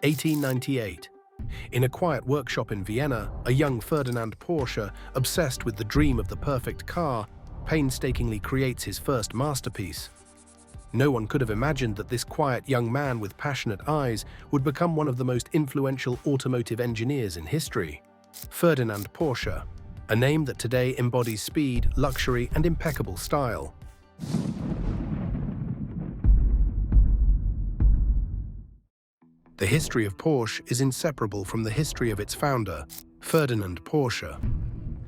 1898. In a quiet workshop in Vienna, a young Ferdinand Porsche, obsessed with the dream of the perfect car, painstakingly creates his first masterpiece. No one could have imagined that this quiet young man with passionate eyes would become one of the most influential automotive engineers in history. Ferdinand Porsche, a name that today embodies speed, luxury, and impeccable style. The history of Porsche is inseparable from the history of its founder, Ferdinand Porsche.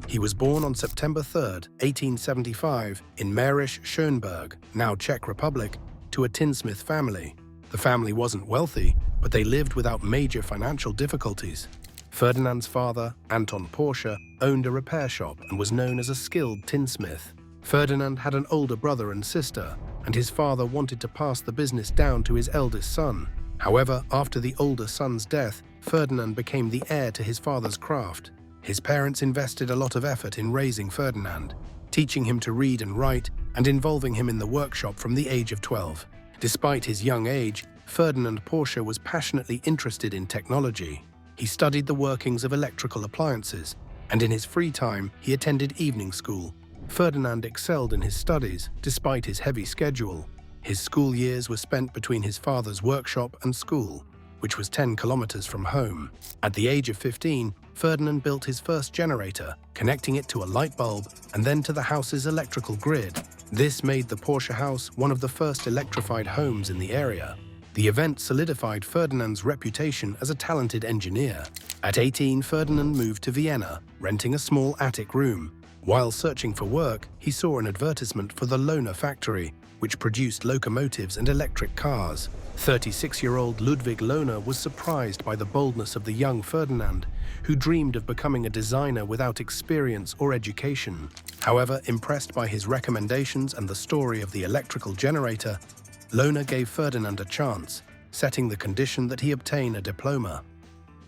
He was born on September 3, 1875, in Mährisch-Schönberg, now Czech Republic, to a tinsmith family. The family wasn't wealthy, but they lived without major financial difficulties. Ferdinand's father, Anton Porsche, owned a repair shop and was known as a skilled tinsmith. Ferdinand had an older brother and sister, and his father wanted to pass the business down to his eldest son. However, after the older son's death, Ferdinand became the heir to his father's craft. His parents invested a lot of effort in raising Ferdinand, teaching him to read and write and involving him in the workshop from the age of 12. Despite his young age, Ferdinand Porsche was passionately interested in technology. He studied the workings of electrical appliances, and in his free time, he attended evening school. Ferdinand excelled in his studies, despite his heavy schedule. His school years were spent between his father's workshop and school, which was 10 kilometers from home. At the age of 15, Ferdinand built his first generator, connecting it to a light bulb and then to the house's electrical grid. This made the Porsche house one of the first electrified homes in the area. The event solidified Ferdinand's reputation as a talented engineer. At 18, Ferdinand moved to Vienna, renting a small attic room. While searching for work, he saw an advertisement for the Lohner factory, which produced locomotives and electric cars. 36-year-old Ludwig Lohner was surprised by the boldness of the young Ferdinand, who dreamed of becoming a designer without experience or education. However, impressed by his recommendations and the story of the electrical generator, Lohner gave Ferdinand a chance, setting the condition that he obtain a diploma.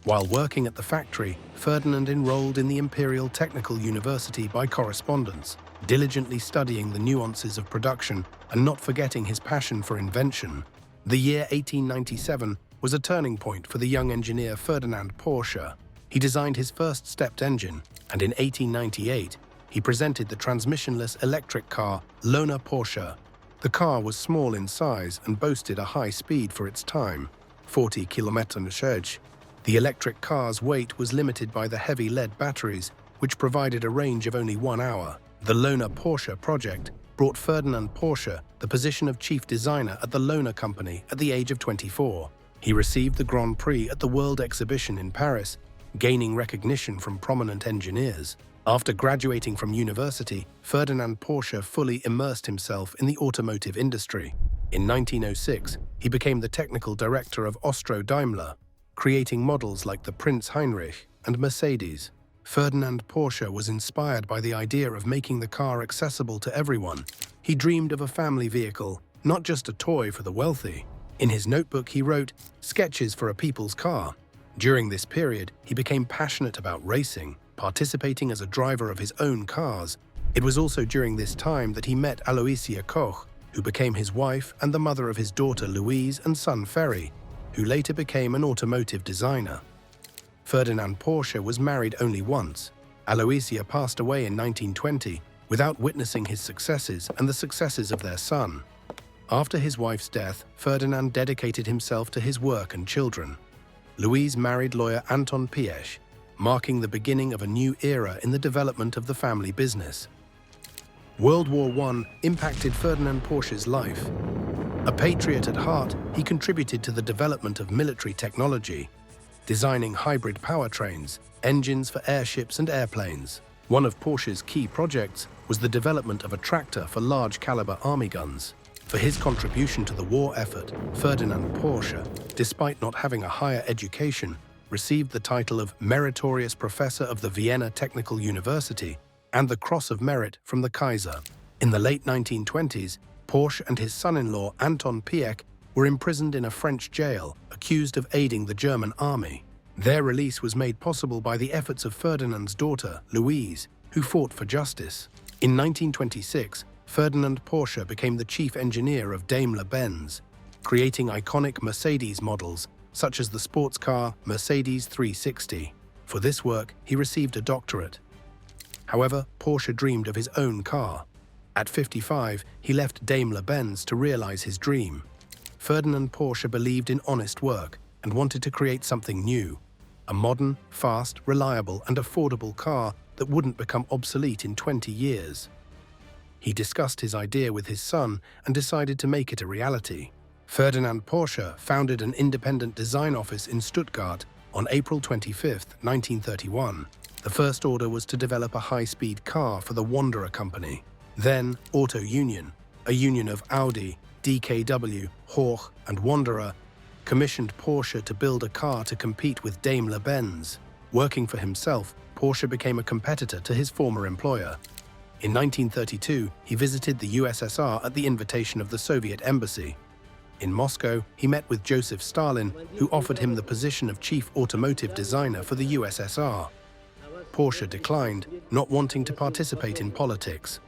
While working at the factory, Ferdinand enrolled in the Imperial Technical University by correspondence, diligently studying the nuances of production and not forgetting his passion for invention. The year 1897 was a turning point for the young engineer Ferdinand Porsche. He designed his first stepped engine, and in 1898, he presented the transmissionless electric car Lohner Porsche. The car was small in size and boasted a high speed for its time, 40 km/h. The electric car's weight was limited by the heavy lead batteries, which provided a range of only 1 hour. The Lohner Porsche project brought Ferdinand Porsche the position of chief designer at the Lohner Company at the age of 24. He received the Grand Prix at the World Exhibition in Paris, gaining recognition from prominent engineers. After graduating from university, Ferdinand Porsche fully immersed himself in the automotive industry. In 1906, he became the technical director of Austro-Daimler, creating models like the Prince Heinrich and Mercedes. Ferdinand Porsche was inspired by the idea of making the car accessible to everyone. He dreamed of a family vehicle, not just a toy for the wealthy. In his notebook, he wrote, "Sketches for a people's car." During this period, he became passionate about racing, participating as a driver of his own cars. It was also during this time that he met Aloysia Koch, who became his wife and the mother of his daughter Louise and son Ferry, who later became an automotive designer. Ferdinand Porsche was married only once. Aloysia passed away in 1920 without witnessing his successes and the successes of their son. After his wife's death, Ferdinand dedicated himself to his work and children. Louise married lawyer Anton Porsche, marking the beginning of a new era in the development of the family business. World War I impacted Ferdinand Porsche's life. A patriot at heart, he contributed to the development of military technology, designing hybrid powertrains, engines for airships and airplanes. One of Porsche's key projects was the development of a tractor for large-caliber army guns. For his contribution to the war effort, Ferdinand Porsche, despite not having a higher education, received the title of Meritorious Professor of the Vienna Technical University and the Cross of Merit from the Kaiser. In the late 1920s, Porsche and his son-in-law Anton Porsche were imprisoned in a French jail, accused of aiding the German army. Their release was made possible by the efforts of Ferdinand's daughter, Louise, who fought for justice. In 1926, Ferdinand Porsche became the chief engineer of Daimler-Benz, creating iconic Mercedes models such as the sports car Mercedes 360. For this work, he received a doctorate. However, Porsche dreamed of his own car. At 55, he left Daimler-Benz to realize his dream. Ferdinand Porsche believed in honest work and wanted to create something new, a modern, fast, reliable, and affordable car that wouldn't become obsolete in 20 years. He discussed his idea with his son and decided to make it a reality. Ferdinand Porsche founded an independent design office in Stuttgart on April 25, 1931. The first order was to develop a high-speed car for the Wanderer company. Then, Auto Union, a union of Audi, DKW, Horch, and Wanderer, commissioned Porsche to build a car to compete with Daimler-Benz. Working for himself, Porsche became a competitor to his former employer. In 1932, he visited the USSR at the invitation of the Soviet embassy. In Moscow, he met with Joseph Stalin, who offered him the position of chief automotive designer for the USSR. Porsche declined, not wanting to participate in politics.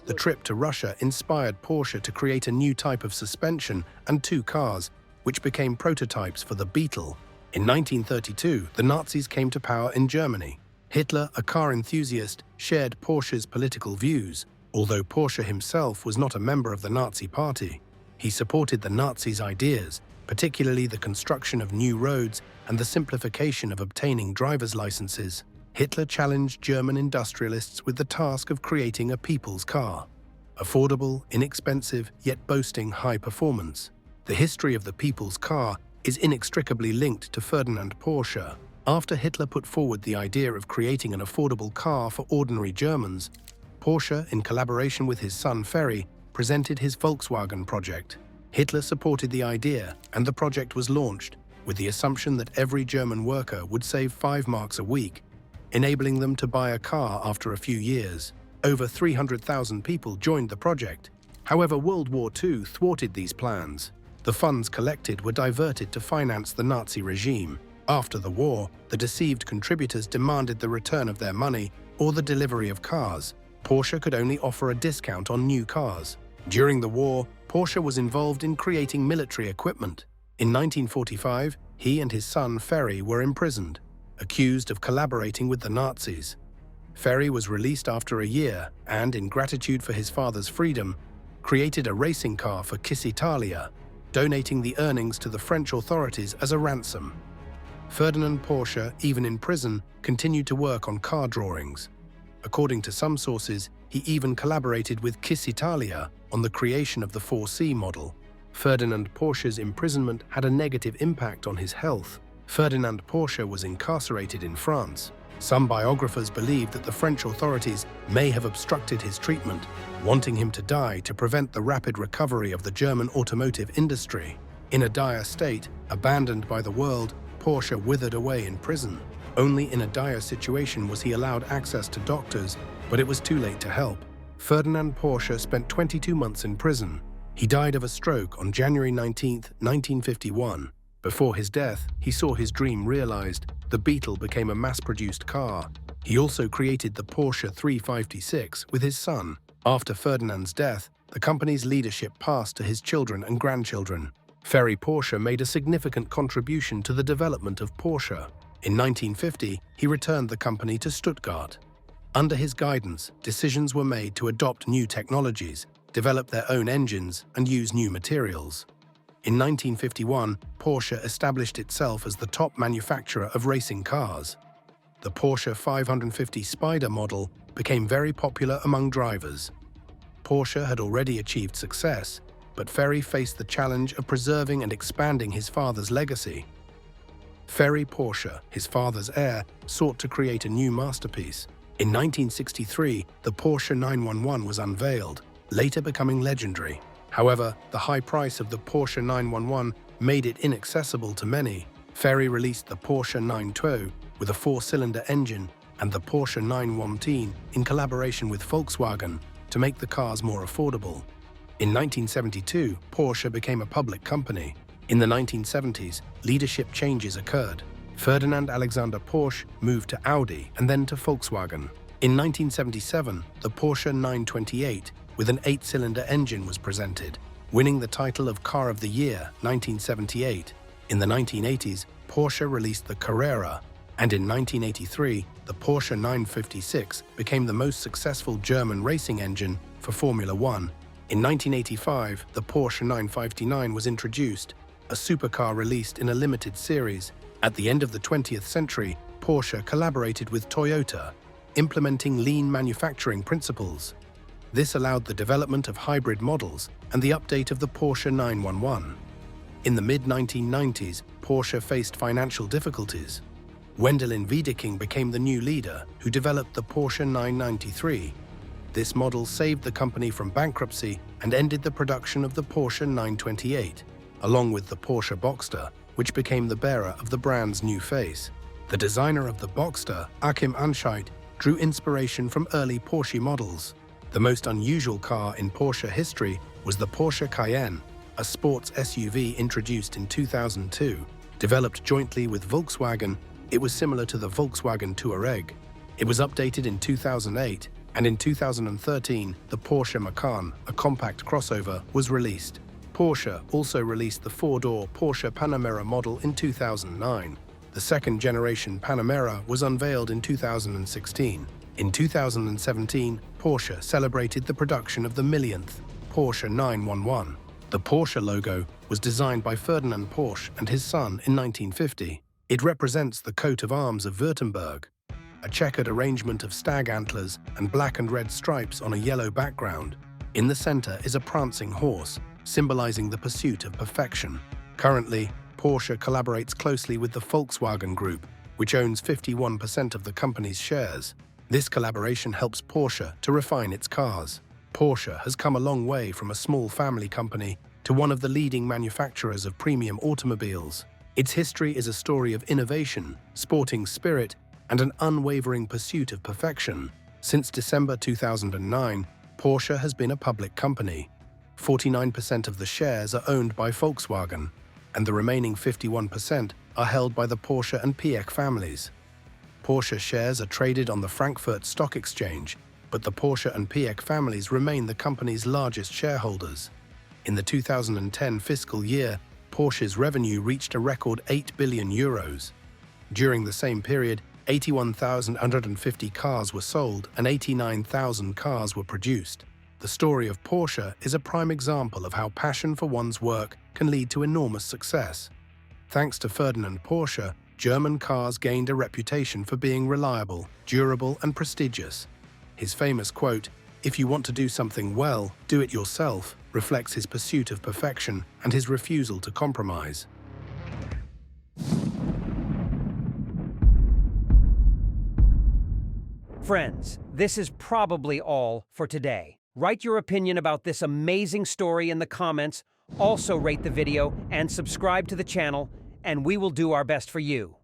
The trip to Russia inspired Porsche to create a new type of suspension and two cars, which became prototypes for the Beetle. In 1932, the Nazis came to power in Germany. Hitler, a car enthusiast, shared Porsche's political views, although Porsche himself was not a member of the Nazi Party. He supported the Nazis' ideas, particularly the construction of new roads and the simplification of obtaining driver's licenses. Hitler challenged German industrialists with the task of creating a people's car. Affordable, inexpensive, yet boasting high performance. The history of the people's car is inextricably linked to Ferdinand Porsche. After Hitler put forward the idea of creating an affordable car for ordinary Germans, Porsche, in collaboration with his son Ferry, presented his Volkswagen project. Hitler supported the idea, and the project was launched, with the assumption that every German worker would save 5 marks a week, enabling them to buy a car after a few years. Over 300,000 people joined the project. However, World War II thwarted these plans. The funds collected were diverted to finance the Nazi regime. After the war, the deceived contributors demanded the return of their money or the delivery of cars. Porsche could only offer a discount on new cars. During the war, Porsche was involved in creating military equipment. In 1945, he and his son Ferry were imprisoned, accused of collaborating with the Nazis. Ferry was released after a year and, in gratitude for his father's freedom, created a racing car for Kiss Italia, donating the earnings to the French authorities as a ransom. Ferdinand Porsche, even in prison, continued to work on car drawings. According to some sources, he even collaborated with Kiss Italia on the creation of the 4C model. Ferdinand Porsche's imprisonment had a negative impact on his health. Ferdinand Porsche was incarcerated in France. Some biographers believe that the French authorities may have obstructed his treatment, wanting him to die to prevent the rapid recovery of the German automotive industry. In a dire state, abandoned by the world, Porsche withered away in prison. Only in a dire situation was he allowed access to doctors, but it was too late to help. Ferdinand Porsche spent 22 months in prison. He died of a stroke on January 19, 1951. Before his death, he saw his dream realized. The Beetle became a mass-produced car. He also created the Porsche 356 with his son. After Ferdinand's death, the company's leadership passed to his children and grandchildren. Ferry Porsche made a significant contribution to the development of Porsche. In 1950, he returned the company to Stuttgart. Under his guidance, decisions were made to adopt new technologies, develop their own engines, and use new materials. In 1951, Porsche established itself as the top manufacturer of racing cars. The Porsche 550 Spider model became very popular among drivers. Porsche had already achieved success, but Ferry faced the challenge of preserving and expanding his father's legacy. Ferry Porsche, his father's heir, sought to create a new masterpiece. In 1963, the Porsche 911 was unveiled, later becoming legendary. However, the high price of the Porsche 911 made it inaccessible to many. Ferry released the Porsche 912 with a 4-cylinder engine and the Porsche 919 in collaboration with Volkswagen to make the cars more affordable. In 1972, Porsche became a public company. In the 1970s, leadership changes occurred. Ferdinand Alexander Porsche moved to Audi and then to Volkswagen. In 1977, the Porsche 928 with an 8-cylinder engine was presented, winning the title of Car of the Year 1978. In the 1980s, Porsche released the Carrera, and in 1983, the Porsche 956 became the most successful German racing engine for Formula One. In 1985, the Porsche 959 was introduced, a supercar released in a limited series. At the end of the 20th century, Porsche collaborated with Toyota, implementing lean manufacturing principles. This allowed the development of hybrid models and the update of the Porsche 911. In the mid-1990s, Porsche faced financial difficulties. Wendelin Wiedeking became the new leader, who developed the Porsche 993. This model saved the company from bankruptcy and ended the production of the Porsche 928, along with the Porsche Boxster, which became the bearer of the brand's new face. The designer of the Boxster, Achim Anscheit, drew inspiration from early Porsche models. The most unusual car in Porsche history was the Porsche Cayenne, a sports SUV introduced in 2002. Developed jointly with Volkswagen, it was similar to the Volkswagen Touareg. It was updated in 2008, and in 2013, the Porsche Macan, a compact crossover, was released. Porsche also released the four-door Porsche Panamera model in 2009. The second-generation Panamera was unveiled in 2016. In 2017, Porsche celebrated the production of the millionth Porsche 911. The Porsche logo was designed by Ferdinand Porsche and his son in 1950. It represents the coat of arms of Württemberg, a checkered arrangement of stag antlers and black and red stripes on a yellow background. In the center is a prancing horse, symbolizing the pursuit of perfection. Currently, Porsche collaborates closely with the Volkswagen Group, which owns 51% of the company's shares. This collaboration helps Porsche to refine its cars. Porsche has come a long way from a small family company to one of the leading manufacturers of premium automobiles. Its history is a story of innovation, sporting spirit, and an unwavering pursuit of perfection. Since December 2009, Porsche has been a public company. 49% of the shares are owned by Volkswagen, and the remaining 51% are held by the Porsche and Piëch families. Porsche shares are traded on the Frankfurt Stock Exchange, but the Porsche and Piëch families remain the company's largest shareholders. In the 2010 fiscal year, Porsche's revenue reached a record €8 billion. During the same period, 81,150 cars were sold and 89,000 cars were produced. The story of Porsche is a prime example of how passion for one's work can lead to enormous success. Thanks to Ferdinand Porsche, German cars gained a reputation for being reliable, durable, and prestigious. His famous quote, "If you want to do something well, do it yourself," reflects his pursuit of perfection and his refusal to compromise. Friends, this is probably all for today. Write your opinion about this amazing story in the comments. Also rate the video and subscribe to the channel, and we will do our best for you.